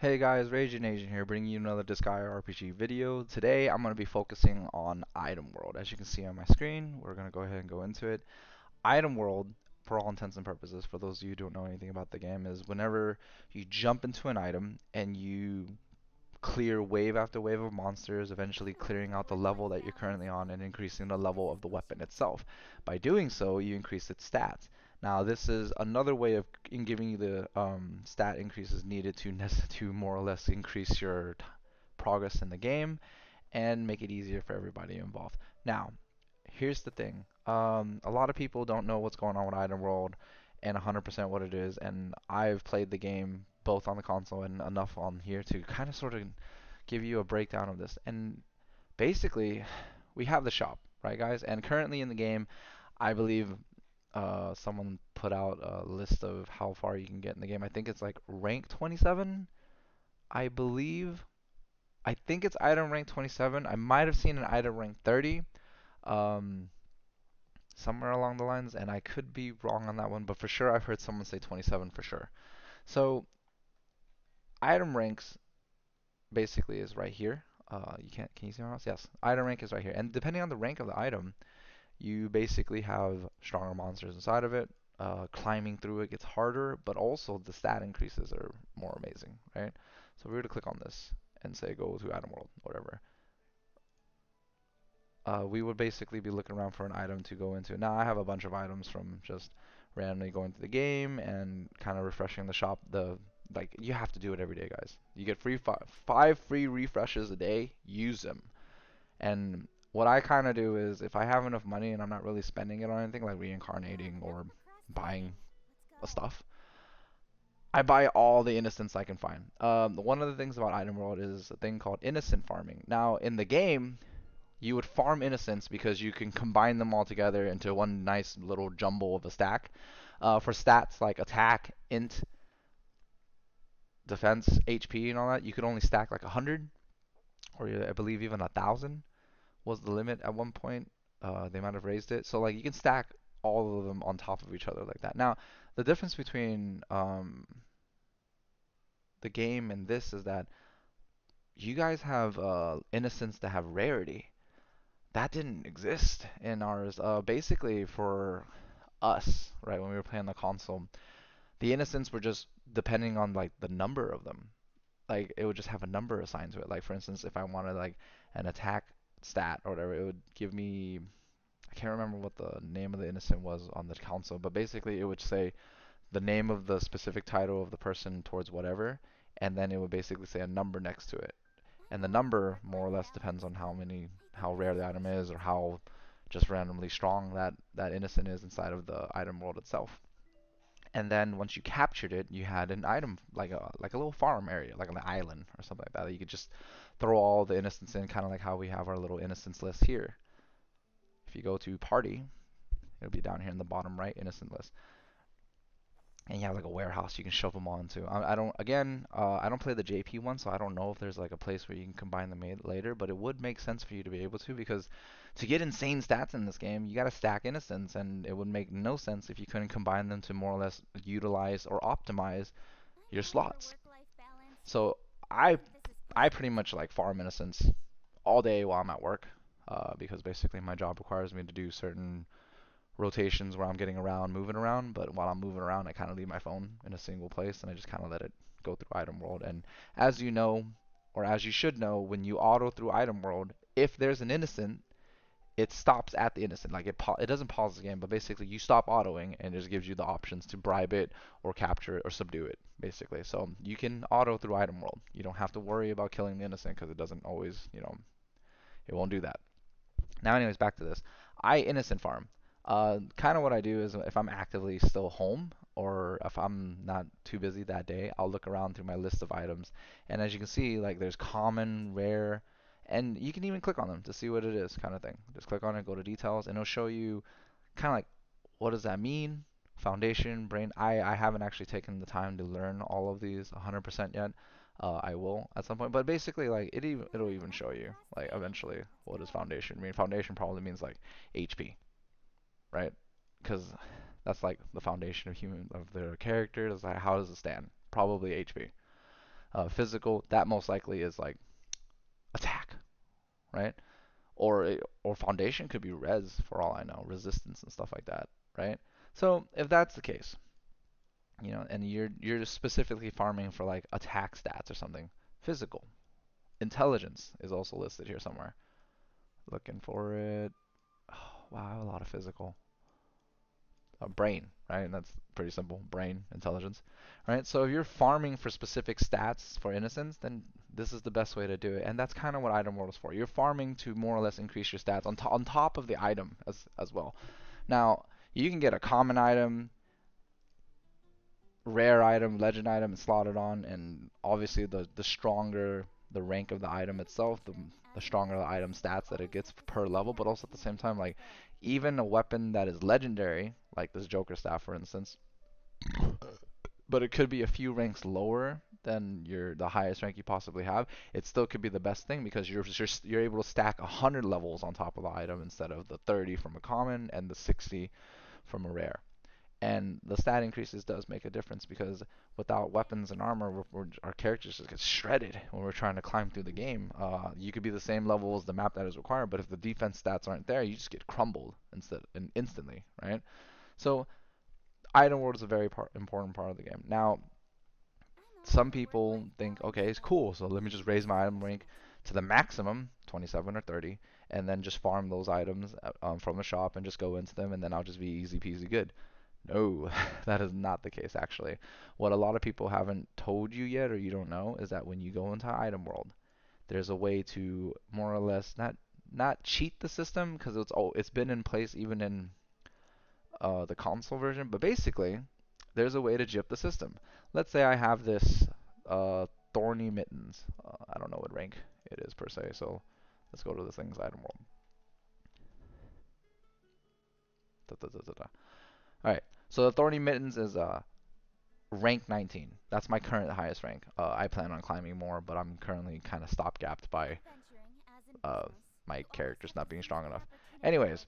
Hey guys, Raging Asian here, bringing you another Disgaea RPG video. Today I'm going to be focusing on Item World. As you can see on my screen, we're going to go ahead and go into it. Item World, for all intents and purposes, for those of you who don't know anything about the game, is whenever you jump into an item and you clear wave after wave of monsters, eventually clearing out the level that you're currently on and increasing the level of the weapon itself. By doing so, you increase its stats. Now, this is another way of in giving you the stat increases needed to more or less increase your progress in the game and make it easier for everybody involved. Now, here's the thing. A lot of people don't know what's going on with Item World and 100% what it is, and I've played the game both on the console and enough on here to kind of sort of give you a breakdown of this. And basically, we have the shop, right, guys? And currently in the game, I believe someone put out a list of how far you can get in the game. I think it's like rank 27, I believe. I think it's item rank 27. I might have seen an item rank 30. Um, Somewhere along the lines, and I could be wrong on that one, but for sure I've heard someone say 27 for sure. So item ranks basically is right here. Can you see my mouse? Yes, item rank is right here, and depending on the rank of the item, you basically have stronger monsters inside of it. Climbing through it gets harder, but also the stat increases are more amazing, right? So if we were to click on this and say go to item world, whatever, we would basically be looking around for an item to go into. Now I have a bunch of items from just randomly going through the game and kind of refreshing the shop. The like you have to do it every day, guys. You get five free refreshes a day. Use them. And what I kind of do is if I have enough money and I'm not really spending it on anything like reincarnating or buying a stuff, I buy all the innocents I can find. One of the things about Item World is a thing called innocent farming. Now in the game, you would farm innocents because you can combine them all together into one nice little jumble of a stack. For stats like attack, int, defense, HP, and all that, you could only stack like 100, or I believe even 1,000 was the limit at one point. They might have raised it. So like you can stack all of them on top of each other like that. Now, the difference between the game and this is that you guys have innocents that have rarity. That didn't exist in ours. Basically, for us, right, when we were playing the console, the innocents were just depending on like the number of them. Like it would just have a number assigned to it. Like for instance, if I wanted like an attack stat or whatever, it would give me. I can't remember what the name of the innocent was on the console, but basically it would say the name of the specific title of the person towards whatever, and then it would basically say a number next to it. And the number more or less depends on how rare the item is or how just randomly strong that innocent is inside of the item world itself. And then once you captured it, you had an item like a little farm area, like an island or something like that. You could just throw all the innocents in, kind of like how we have our little innocence list here. If you go to party, it'll be down here in the bottom right, innocent list, and you have like a warehouse you can shove them onto. I don't again, I don't play the JP one, so I don't know if there's like a place where you can combine them later, but it would make sense for you to be able to because to get insane stats in this game, you got to stack innocents, and it would make no sense if you couldn't combine them to more or less utilize or optimize your slots. So I I pretty much like farm innocents all day while I'm at work, because basically my job requires me to do certain rotations where I'm getting around, moving around, but while I'm moving around, I kind of leave my phone in a single place and I just kind of let it go through item world. And as you know, or as you should know, when you auto through item world, if there's an innocent, it stops at the innocent. Like it doesn't pause the game, but basically you stop autoing and it just gives you the options to bribe it or capture it or subdue it, basically. So you can auto through item world. You don't have to worry about killing the innocent because it doesn't always, it won't do that. Now, anyways, back to this. I innocent farm. Kind of what I do is if I'm actively still home or if I'm not too busy that day, I'll look around through my list of items. And as you can see, like there's common, rare, and you can even click on them to see what it is, kind of thing. Just click on it, go to details, and it'll show you kind of like what does that mean? Foundation, brain. I haven't actually taken the time to learn all of these 100% yet. I will at some point, but basically, like it'll even show you like eventually what is foundation. I mean, foundation probably means like HP, right? Because that's like the foundation of human of their character. Is like how does it stand? Probably HP. Physical, that most likely is like attack, right? Or foundation could be res for all I know, resistance and stuff like that, right? So if that's the case, and you're just specifically farming for like attack stats or something, physical, intelligence is also listed here somewhere. Looking for it. Oh, wow, I have a lot of physical. Brain, right? And that's pretty simple. Brain, intelligence, right? So if you're farming for specific stats for innocence, then this is the best way to do it. And that's kind of what item world is for. You're farming to more or less increase your stats on top of the item as well. Now, you can get a common item, rare item, legend item, and slot it on. And obviously, the stronger the rank of the item itself, the stronger the item stats that it gets per level. But also at the same time, like even a weapon that is legendary, like this Joker staff, for instance, but it could be a few ranks lower than the highest rank you possibly have. It still could be the best thing because you're able to stack 100 levels on top of the item instead of the 30 from a common and the 60 from a rare. And the stat increases does make a difference because without weapons and armor, our characters just get shredded when we're trying to climb through the game. You could be the same level as the map that is required, but if the defense stats aren't there, you just get crumbled instantly, right? So item world is a very important part of the game. Now, some people think, okay, it's cool, so let me just raise my item rank to the maximum, 27 or 30, and then just farm those items from the shop and just go into them, and then I'll just be easy peasy good. No, that is not the case actually. What a lot of people haven't told you yet or you don't know is that when you go into item world, there's a way to more or less not cheat the system because it's been in place even in the console version, but basically there's a way to jip the system. Let's say I have this thorny mittens. I don't know what rank it is per se, so let's go to the things item world. Da, da, da, da, da. All right, so the thorny mittens is rank 19. That's my current highest rank. I plan on climbing more, but I'm currently kind of stopgapped by uh, my characters not being strong enough. Anyways,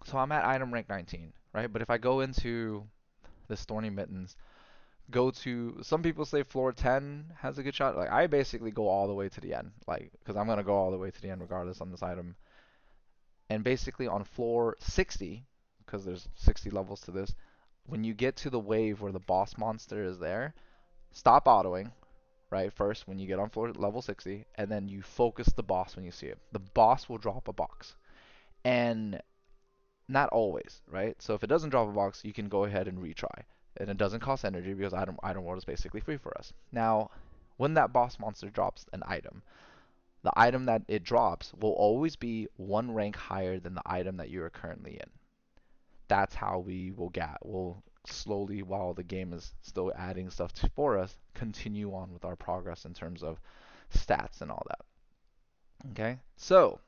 so I'm at item rank 19, right? But if I go into this thorny mittens, go to some people say floor 10 has a good shot. Like I basically go all the way to the end, like because I'm gonna go all the way to the end regardless on this item. And basically on floor 60, because there's 60 levels to this, when you get to the wave where the boss monster is there, stop autoing, right? First, when you get on floor level 60, and then you focus the boss when you see it. The boss will drop a box. And not always, right? So if it doesn't drop a box, you can go ahead and retry. And it doesn't cost energy because item world is basically free for us. Now, when that boss monster drops an item, the item that it drops will always be one rank higher than the item that you are currently in. That's how we'll slowly, while the game is still adding stuff for us, continue on with our progress in terms of stats and all that. Okay, so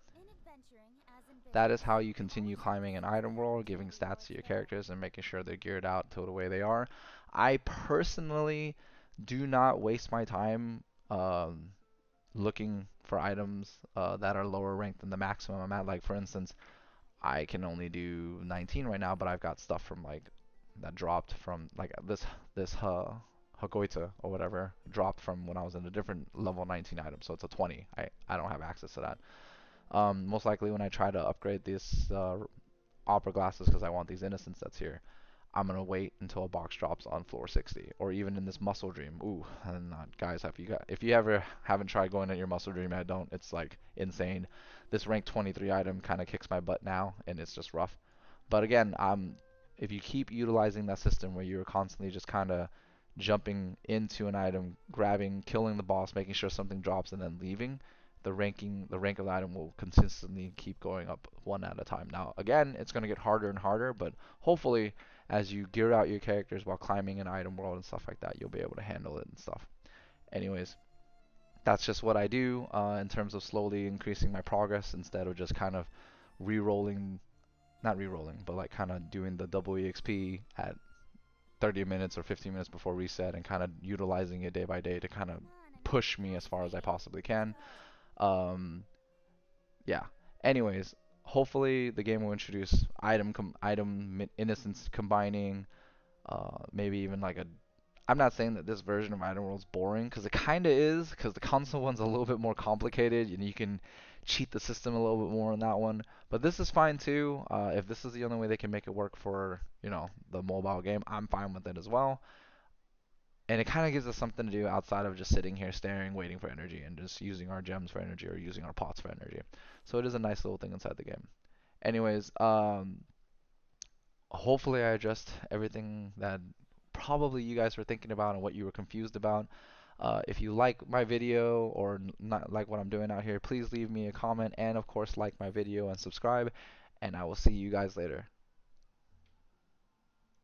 that is how you continue climbing an item world, giving stats to your characters and making sure they're geared out to the way they are. I personally do not waste my time looking for items that are lower ranked than the maximum I'm at. Like for instance, I can only do 19 right now, but I've got stuff from like that dropped from like this Hagoita or whatever dropped from when I was in a different level 19 item, so it's a 20. I don't have access to that. Most likely when I try to upgrade these opera glasses because I want these innocence that's here, I'm gonna wait until a box drops on floor 60 or even in this muscle dream. Ooh, and guys, if you ever haven't tried going at your muscle dream, I don't. It's like insane. This rank 23 item kind of kicks my butt now, and it's just rough. But again, if you keep utilizing that system where you're constantly just kind of jumping into an item, grabbing, killing the boss, making sure something drops, and then leaving, the rank of the item will consistently keep going up one at a time. Now, again, it's going to get harder and harder, but hopefully, as you gear out your characters while climbing an item world and stuff like that, you'll be able to handle it and stuff. Anyways, that's just what I do in terms of slowly increasing my progress instead of just kind of re-rolling, not re-rolling, but like kind of doing the double EXP at 30 minutes or 15 minutes before reset and kind of utilizing it day by day to kind of push me as far as I possibly can. Um, yeah. Anyways, hopefully the game will introduce item innocence combining, maybe even like a I'm not saying that this version of Item World is boring, because it kind of is, because the console one's a little bit more complicated, and you can cheat the system a little bit more on that one. But this is fine too. If this is the only way they can make it work for, the mobile game, I'm fine with it as well. And it kind of gives us something to do outside of just sitting here staring, waiting for energy, and just using our gems for energy or using our pots for energy. So it is a nice little thing inside the game. Anyways, hopefully I addressed everything that probably you guys were thinking about and what you were confused about. If you like my video or not like what I'm doing out here, please leave me a comment and of course like my video and subscribe. And I will see you guys later.